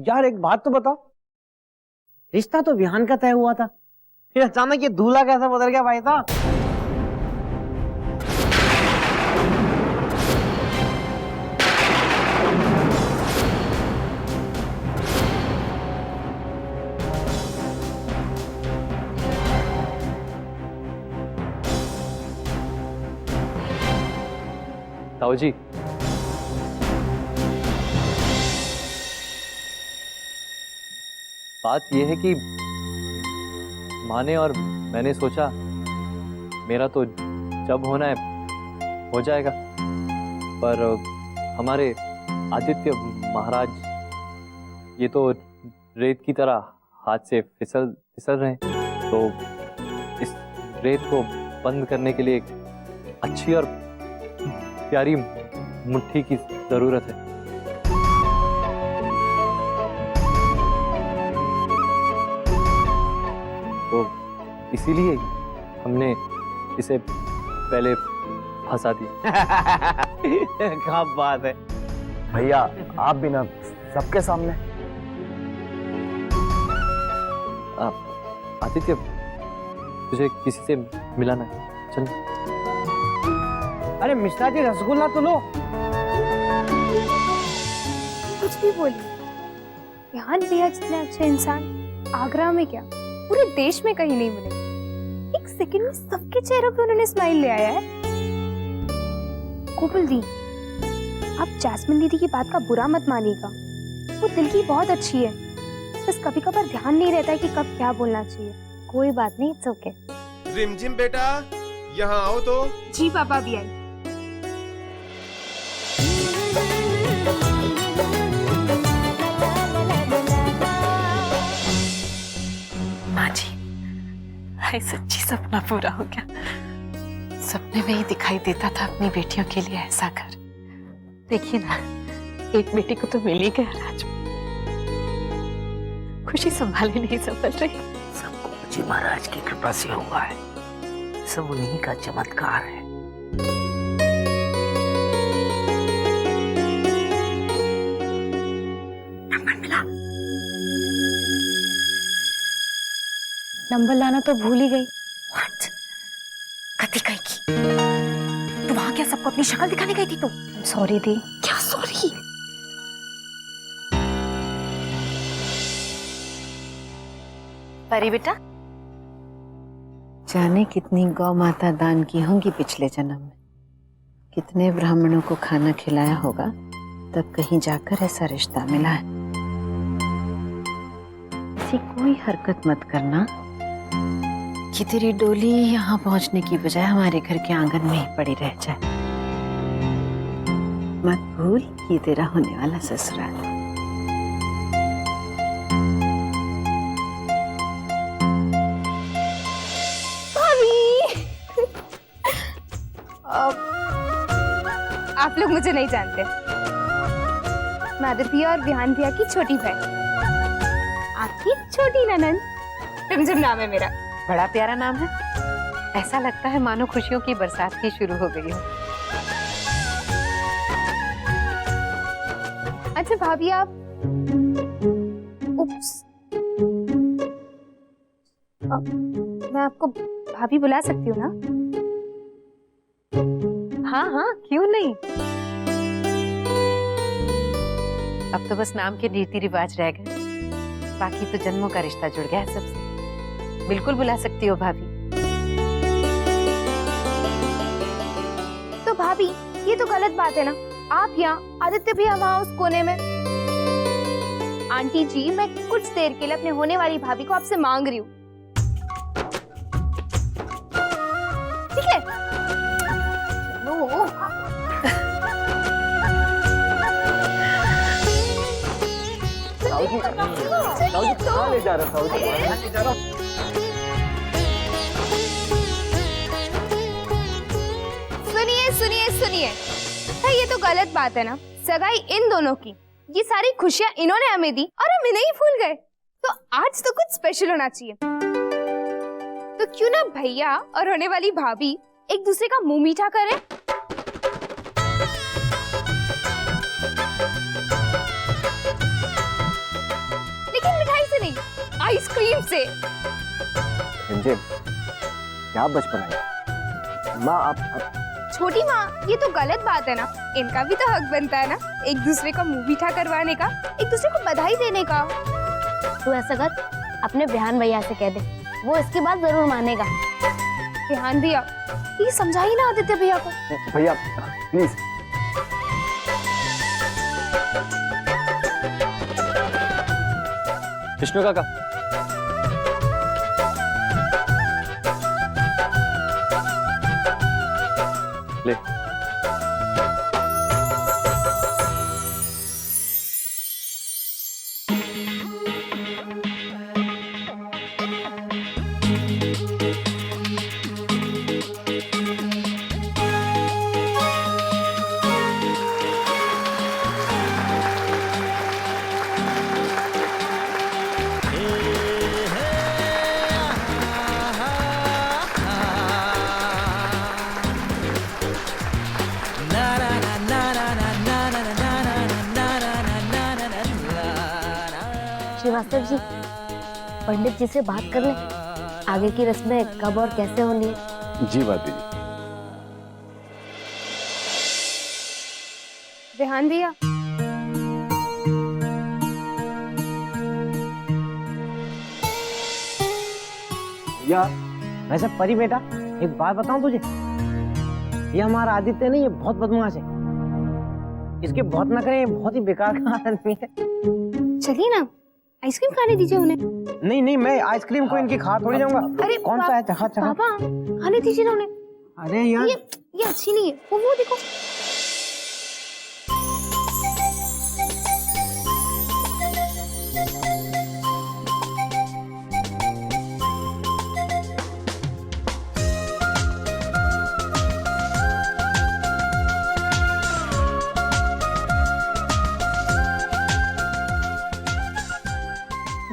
यार एक बात तो बताओ, रिश्ता तो विहान का तय हुआ था, फिर अचानक ये दूल्हा कैसे बदल गया भाई साहब? ताऊ जी, बात यह है कि माँ ने और मैंने सोचा मेरा तो जब होना है हो जाएगा, पर हमारे आदित्य महाराज ये तो रेत की तरह हाथ से फिसल रहे हैं, तो इस रेत को बंद करने के लिए एक अच्छी और प्यारी मुट्ठी की जरूरत है। तो इसीलिए हमने इसे पहले फंसा दिया। क्या बात है भैया, आप भी ना सबके सामने। आदित्य, तुझे किसी से मिलाना है, चल। अरे मिश्रा जी रसगुल्ला तो लो। कुछ भी बोलिए, विहान भैया जितने अच्छे इंसान आगरा में क्या पूरे देश में कहीं नहीं मिले। एक सेकंड में सबके चेहरों पे उन्होंने स्माइल ले आया है। कोमल दी, आप जैस्मिन दीदी की बात का बुरा मत मानिएगा, वो दिल की बहुत अच्छी है, बस कभी कभार ध्यान नहीं रहता है कि कब क्या बोलना चाहिए। कोई बात नहीं, इट्स ओके। रिमझिम बेटा, यहाँ आओ तो। जी पापा भी आई। माँ जी, हाय सच्ची सपना पूरा हो गया। सपने में ही दिखाई देता था अपनी बेटियों के लिए ऐसा घर। देखिए ना, एक बेटी को तो मिल ही गया राज। खुशी संभाले नहीं संभल रही। सबको मुझे महाराज की कृपा से हुआ है, सब उन्हीं का चमत्कार है। नंबर मिला? नंबर लाना तो भूल ही गई। What? कति कही की? तू वहां क्या सबको अपनी शक्ल दिखाने गई थी तू? सॉरी दी। क्या सॉरी? परी बेटा, जाने कितनी गौ माता दान की होंगी पिछले जन्म में, कितने ब्राह्मणों को खाना खिलाया होगा, तब कहीं जाकर ऐसा रिश्ता मिला है। ऐसी कोई हरकत मत करना कि तेरी डोली यहाँ पहुंचने की बजाय हमारे घर के आंगन में ही पड़ी रह जाए। मत भूल, ये तेरा होने वाला ससुराल है। आप लोग मुझे नहीं जानते, मैं आदित्य भैया और विहान भैया की छोटी बहन, आपकी छोटी ननंद। रिमझिम नाम है मेरा। बड़ा प्यारा नाम है, ऐसा लगता है मानो खुशियों की बरसात ही शुरू हो गई हो। अच्छा भाभी, आप उप्स, मैं आपको भाभी बुला सकती हूँ ना? हाँ हाँ, क्यों नहीं। अब तो बस नाम के रीति रिवाज रह गए, बाकी तो जन्मों का रिश्ता जुड़ गया है सबसे। बिल्कुल बुला सकती हो भाभी। तो भाभी, ये तो गलत बात है ना, आप यहाँ, आदित्य भैया वहाँ उस कोने में। आंटी जी, मैं कुछ देर के लिए अपने होने वाली भाभी को आपसे मांग रही हूँ, ठीक है? कहाँ ले जा रहा था? सुनिए सुनिए सुनिए, ये तो गलत बात है ना, सगाई इन दोनों की, ये सारी खुशियां इन्होंने हमें दी और हम इन्हें ही भूल गए, तो आज तो कुछ स्पेशल होना चाहिए। तो क्यों ना भैया और होने वाली भाभी एक दूसरे का मुंह मीठा करें? आइसक्रीम से। मुझे क्या बचपन है माँ। आप छोटी माँ, ये तो गलत बात है ना। इनका भी तो हक बनता है ना, एक दूसरे का मुंह मीठा करवाने का, एक दूसरे को बधाई देने का। तू ऐसा कर, अपने बिहान भैया से कह दे, वो इसकी बात जरूर मानेगा। ध्यान दिया, ये समझाई ना आदित्य भैया को। भैया प्लीज। विष्णु काका, ले। श्रीवास्तव जी, पंडित जी से बात कर ले, आगे की रस्में कब और कैसे होनी है। जी बात दीदी। ध्यान दिया। या वैसे परी बेटा, एक बात बताऊं तुझे, ये हमारा आदित्य नहीं, ये बहुत बदमाश है। इसके बहुत नखरे, बहुत ही बेकार का आदमी है। चलिए ना, आइसक्रीम खाने दीजिए उन्हें। नहीं नहीं, मैं आइसक्रीम को इनकी खा थोड़ी जाऊंगा। अरे कौन सा है? चखा चखा। पापा, खाने दीजिए ना उन्हें। अरे यार, ये अच्छी नहीं है। वो देखो।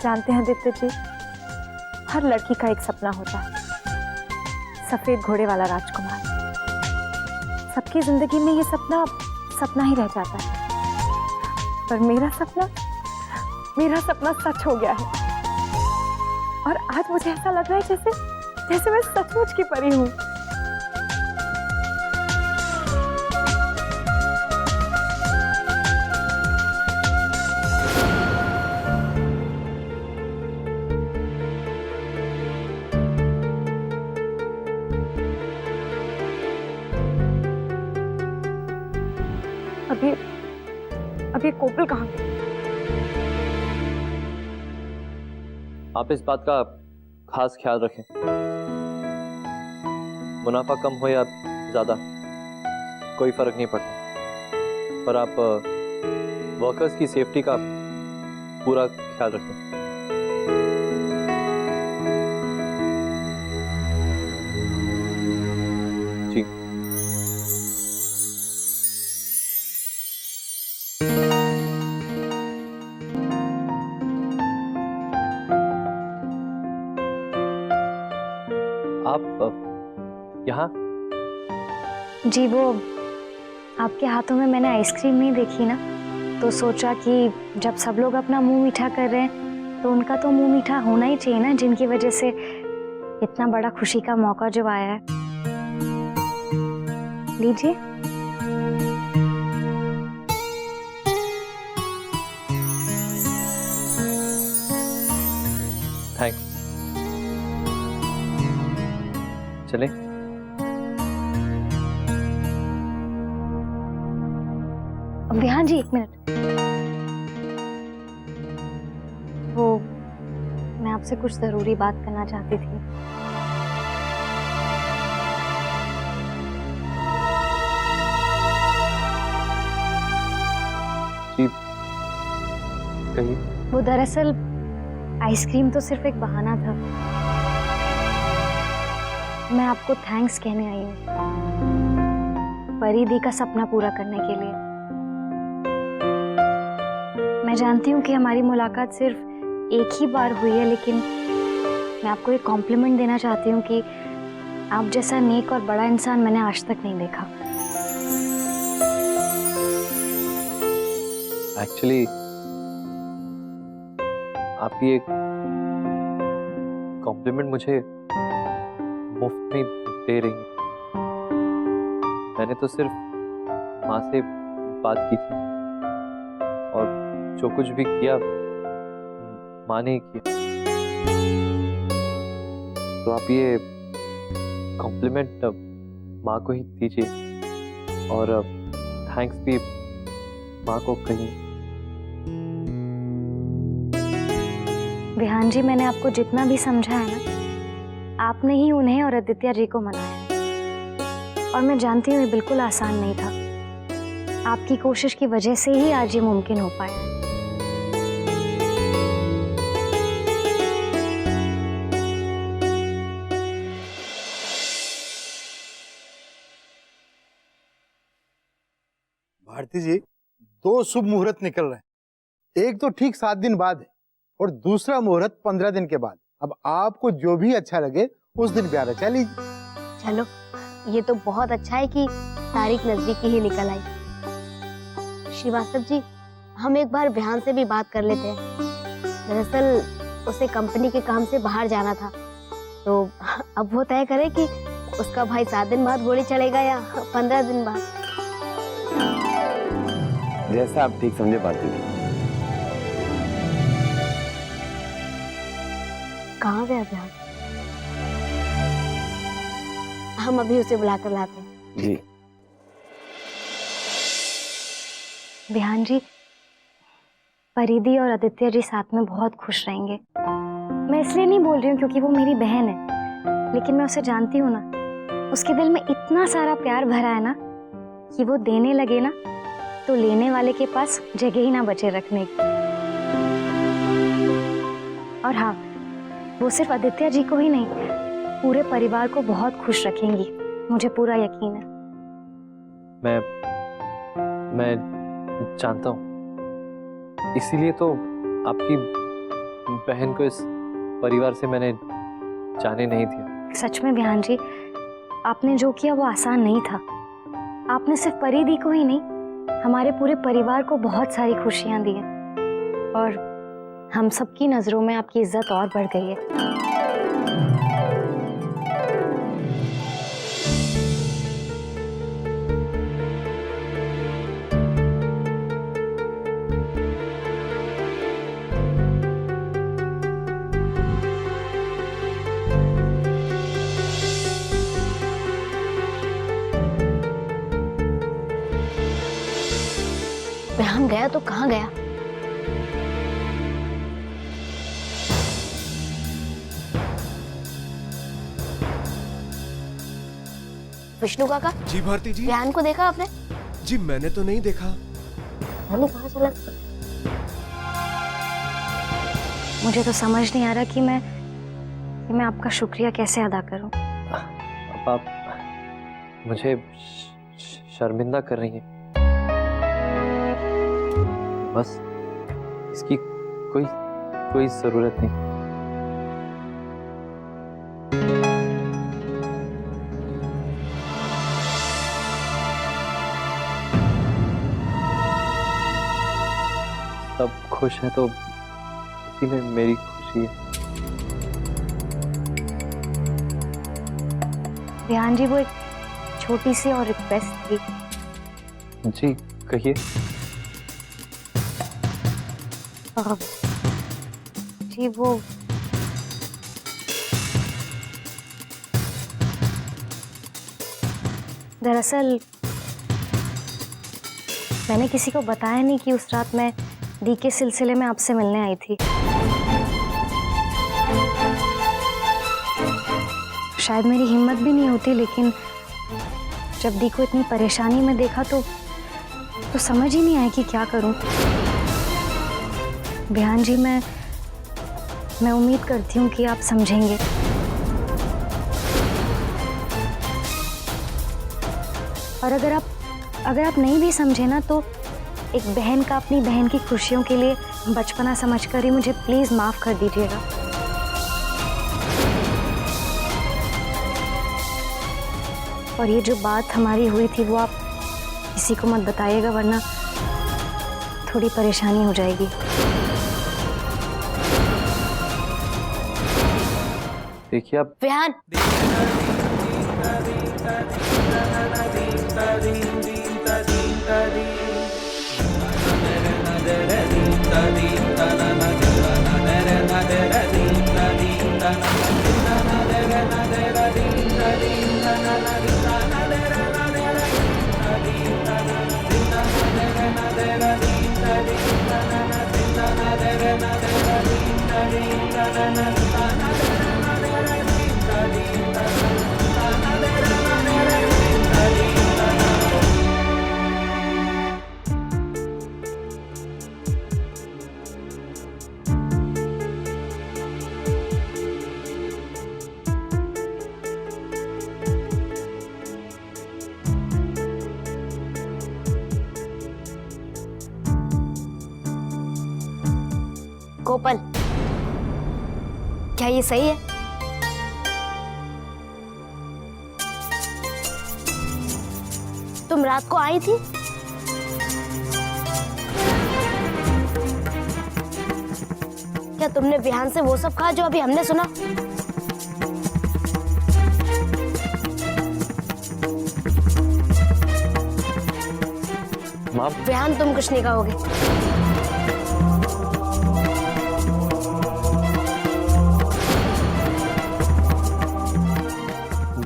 जानते हैं आदित्य जी, हर लड़की का एक सपना होता है, सफेद घोड़े वाला राजकुमार। सबकी जिंदगी में ये सपना सपना ही रह जाता है, पर मेरा सपना सच हो गया है। और आज मुझे ऐसा लग रहा है जैसे मैं सचमुच की परी हूँ। अब ये कोपल कहाँ गया? आप इस बात का खास ख्याल रखें। मुनाफा कम हो या ज्यादा कोई फर्क नहीं पड़ता, पर आप वर्कर्स की सेफ्टी का पूरा ख्याल रखें। जी। आप यहाँ? जी, वो आपके हाथों में मैंने आइसक्रीम नहीं देखी ना, तो सोचा कि जब सब लोग अपना मुंह मीठा कर रहे हैं तो उनका तो मुंह मीठा होना ही चाहिए ना, जिनकी वजह से इतना बड़ा खुशी का मौका जो आया है। लीजिए। थैंक्स। चले? विहान जी, एक मिनट। वो मैं आपसे कुछ जरूरी बात करना चाहती थी। जी, कहिए। वो दरअसल आइसक्रीम तो सिर्फ एक बहाना था। मैं आपको थैंक्स कहने आई हूँ परी दी का सपना पूरा करने के लिए। मैं जानती हूँ कि हमारी मुलाकात सिर्फ एक ही बार हुई है, लेकिन मैं आपको एक कॉम्प्लीमेंट देना चाहती हूँ कि आप जैसा नेक और बड़ा इंसान मैंने आज तक नहीं देखा। एक्चुअली आपकी एक पेमेंट मुझे मुफ्त में दे रही है। मैंने तो सिर्फ माँ से बात की थी और जो कुछ भी किया माँ ने ही किया। तो आप ये कॉम्प्लीमेंट माँ को ही दीजिए और थैंक्स भी माँ को कहिए। विहान जी, मैंने आपको जितना भी समझा है ना, आपने ही उन्हें और आदित्य जी को मनाया और मैं जानती हूँ ये बिल्कुल आसान नहीं था। आपकी कोशिश की वजह से ही आज ये मुमकिन हो पाया। भारती जी, 2 शुभ मुहूर्त निकल रहे हैं। एक तो ठीक 7 दिन बाद है और दूसरा मुहूर्त 15 दिन के बाद। अब आपको जो भी अच्छा लगे उस दिन ब्याह रचा लीजिए। चलो, ये तो बहुत अच्छा है कि तारीख नजदीकी ही निकल आई। श्रीवास्तव जी, हम एक बार विहान से भी बात कर लेते हैं। दरअसल उसे कंपनी के काम से बाहर जाना था, तो अब वो तय करे कि उसका भाई 7 दिन बाद गोली चलेगा या 15 दिन बाद। जैसा आप ठीक समझे भारती जी। कहाँ गया विहान? हम अभी उसे बुलाकर लाते हैं। जी। विहान जी, परिधि और आदित्य जी साथ में बहुत खुश रहेंगे। मैं इसलिए नहीं बोल रही हूँ क्योंकि वो मेरी बहन है, लेकिन मैं उसे जानती हूँ ना, उसके दिल में इतना सारा प्यार भरा है ना कि वो देने लगे ना तो लेने वाले के पास जगह ही ना बचे रखने की। और हाँ, वो सिर्फ आदित्य जी को ही नहीं, पूरे परिवार को बहुत खुश रखेंगी, मुझे पूरा यकीन है। मैं जानता हूँ, इसीलिए तो आपकी बहन को इस परिवार से मैंने जाने नहीं दिया। सच में विहान जी, आपने जो किया वो आसान नहीं था। आपने सिर्फ परिधि को ही नहीं, हमारे पूरे परिवार को बहुत सारी खुशियां दी हैं और हम सबकी नजरों में आपकी इज्जत और बढ़ गई है। विहान गया तो कहाँ गया? विष्णु काका। जी भारती जी। विहान को देखा आपने? जी मैंने तो नहीं देखा। मैंने कहाँ चला? मुझे तो समझ नहीं आ रहा कि मैं आपका शुक्रिया कैसे अदा करूं। अब आप मुझे शर्मिंदा कर रही हैं। बस इसकी कोई जरूरत नहीं। सब खुश हैं तो इसी में मेरी खुशी है। विहान जी, वो एक छोटी सी और रिक्वेस्ट थी। जी कहिए। जी वो दरअसल मैंने किसी को बताया नहीं कि उस रात मैं दी के सिलसिले में आपसे मिलने आई थी। शायद मेरी हिम्मत भी नहीं होती, लेकिन जब दी को इतनी परेशानी में देखा तो समझ ही नहीं आया कि क्या करूं। विहान जी, मैं उम्मीद करती हूँ कि आप समझेंगे। और अगर आप नहीं भी समझे ना, तो एक बहन का अपनी बहन की खुशियों के लिए बचपना समझकर ही मुझे प्लीज माफ कर दीजिएगा। और ये जो बात हमारी हुई थी वो आप किसी को मत बताइएगा, वरना थोड़ी परेशानी हो जाएगी। देखिए आप विहान, गोपाल, क्या ये सही है? तुम रात को आई थी? क्या तुमने विहान से वो सब कहा जो अभी हमने सुना? माँ, विहान, तुम कुछ नहीं कहोगे।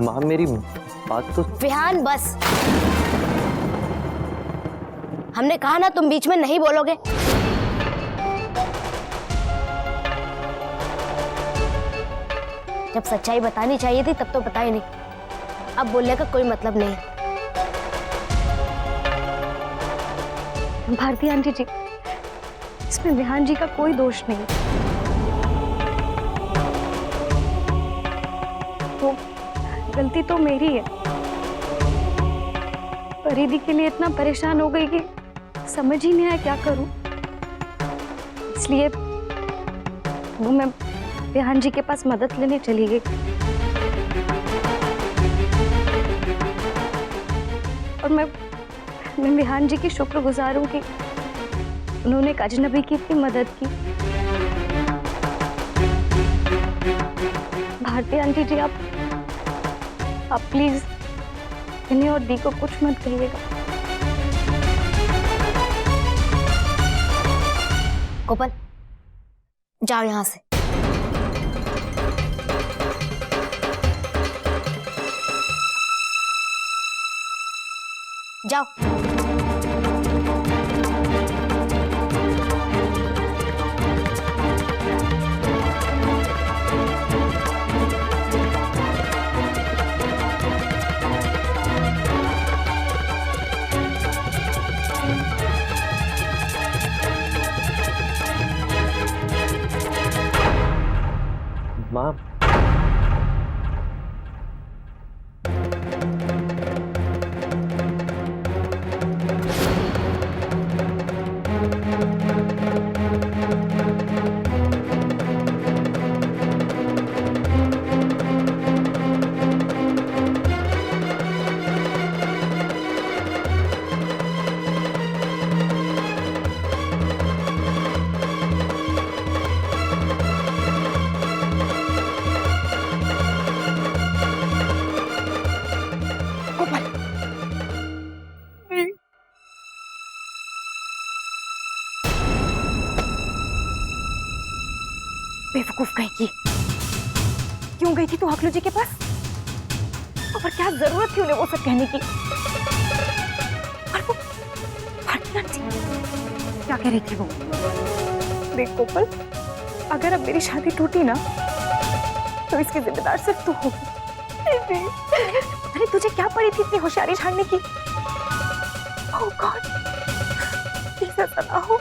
माँ मेरी बात तो। विहान बस, हमने कहा ना तुम बीच में नहीं बोलोगे। जब सच्चाई बतानी चाहिए थी तब तो बताई नहीं, अब बोलने का कोई मतलब नहीं है। भारती आंटी जी, इसमें विहान जी का कोई दोष नहीं। वो गलती तो मेरी है। परिधि के लिए इतना परेशान हो गई कि समझ ही नहीं आया क्या करूं। इसलिए वो मैं विहान जी के पास मदद लेने चली गई और मैं विहान जी की शुक्रगुजार हूं कि उन्होंने एक अजनबी की इतनी मदद की। भारती आंटी जी, आप प्लीज इन्हें और दी को कुछ मत कहिएगा। गोपाल, जाओ यहां से। जाओ। माँ, बेवकूफ कहीं की। क्यों गई थी तू हकलू जी के पास? और क्या जरूरत थी उन्हें वो सब कहने की? और वो भारती आंटी क्या कह रही थी वो? देख गोपाल, अगर अब मेरी शादी टूटी ना तो इसकी जिम्मेदार सिर्फ तू होगी। अरे तुझे क्या पड़ी थी इतनी होशियारी झाड़ने की? ओह गॉड, प्लीज ऐसा ना हो।